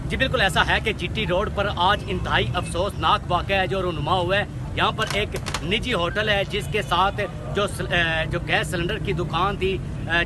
जी बिल्कुल ऐसा है कि जीटी रोड पर आज इंतहाई अफसोसनाक वाक़या है जो रूनुमा हुआ है। यहाँ पर एक निजी होटल है जिसके साथ जो गैस सिलेंडर की दुकान थी,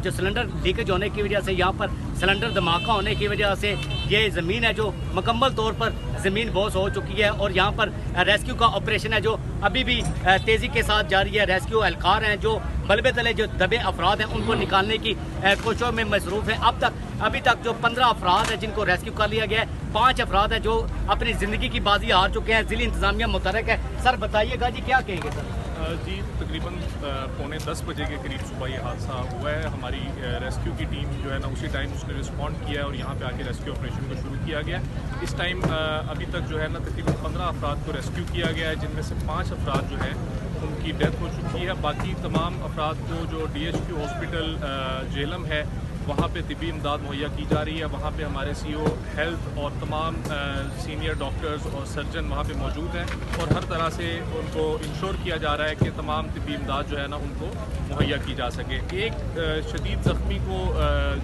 जो सिलेंडर लीकेज होने की वजह से यहाँ पर सिलेंडर धमाका होने की वजह से ये ज़मीन है जो मुकम्मल तौर पर ज़मीन बोस हो चुकी है और यहाँ पर रेस्क्यू का ऑपरेशन है जो अभी भी तेज़ी के साथ जारी है। रेस्क्यू एहलकार हैं जो मलबे तले जो दबे अफराद हैं उनको निकालने की कोशिशों में मसरूफ़ है। अभी तक जो 15 अफराद हैं जिनको रेस्क्यू कर लिया गया है, 5 अफराद हैं जो अपनी ज़िंदगी की बाजी हार चुके हैं। ज़िली इंतज़ामिया मुतरक है। सर बताइएगा जी क्या कहेंगे सर? जी तकरीबन 9:45 बजे के करीब सुबह ये हादसा हुआ है। हमारी रेस्क्यू की टीम जो है ना उसी टाइम उसने रिस्पॉन्ड किया है और यहाँ पे आके रेस्क्यू ऑपरेशन को शुरू किया गया। इस टाइम अभी तक जो है ना तकरीबन 15 अफराद को रेस्क्यू किया गया है, जिनमें से 5 अफराद जो हैं उनकी डेथ हो चुकी है। बाकी तमाम अफराद को जो DHQ हॉस्पिटल जेहलम है वहाँ पे तिब्बी इमदाद मुहैया की जा रही है। वहाँ पे हमारे CO हेल्थ और तमाम सीनियर डॉक्टर्स और सर्जन वहाँ पे मौजूद हैं और हर तरह से उनको इंश्योर किया जा रहा है कि तमाम तिब्बी इमदाद जो है ना उनको मुहैया की जा सके। एक शदीद ज़ख्मी को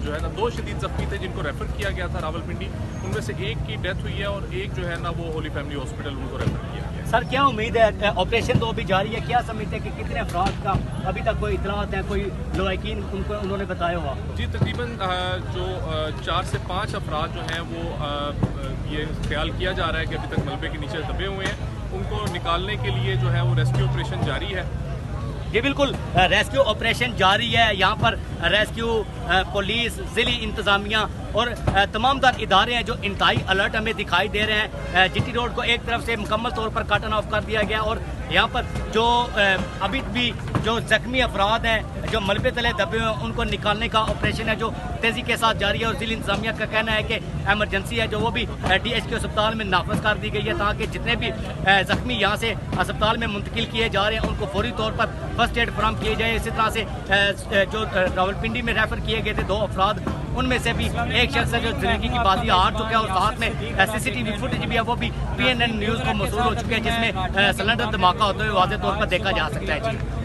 जो है ना 2 शदीद ज़ख्मी थे जिनको रेफ़र किया गया था रावलपिंडी, उनमें से एक की डेथ हुई है और एक जो है ना वो होली फैमिली हॉस्पिटल उनको रेफ़र किया गया। सर क्या उम्मीद है, ऑपरेशन तो अभी जारी है, क्या समझते हैं कि कितने अफराद का अभी तक कोई इतलात है, कोई लवाकिन उनको उन्होंने बताया हुआ? जी तकरीबन जो 4 से 5 अफराद जो हैं वो ये ख्याल किया जा रहा है कि अभी तक मलबे के नीचे दबे हुए हैं, उनको निकालने के लिए जो है वो रेस्क्यू ऑपरेशन जारी है। जी बिल्कुल रेस्क्यू ऑपरेशन जारी है। यहाँ पर रेस्क्यू पुलिस, ज़िली इंतज़ामिया और तमाम तर इदारे हैं जो इंतहाई अलर्ट हमें दिखाई दे रहे हैं। जीटी रोड को एक तरफ से मुकम्मल तौर पर कटन ऑफ कर दिया गया और यहाँ पर जो अभी भी जो ज़ख्मी अफराद हैं जो मलबे तले दबे हुए हैं उनको निकालने का ऑपरेशन है जो तेज़ी के साथ जारी है और ज़िली इंतज़ामिया का कहना है कि एमरजेंसी है जो वो भी DHQ अस्पताल में नाफज कर दी गई है ताकि जितने भी ज़ख्मी यहाँ से अस्पताल में मुंतकिल किए जा रहे हैं उनको फौरी तौर पर फर्स्ट एड फराहम किए जाए। इसी तरह से जो रावलपिंडी में रेफ़र किए गए थे 2 अफराद, उनमें से भी एक शख्स है जो ज़िंदगी की बाजी हार चुका है और साथ में CCTV फुटेज भी है वो भी PNN न्यूज़ को मौसूल हो चुके हैं जिसमें सिलेंडर धमाका होते हुए वाज़ेह तौर पर देखा जा सकता है। जी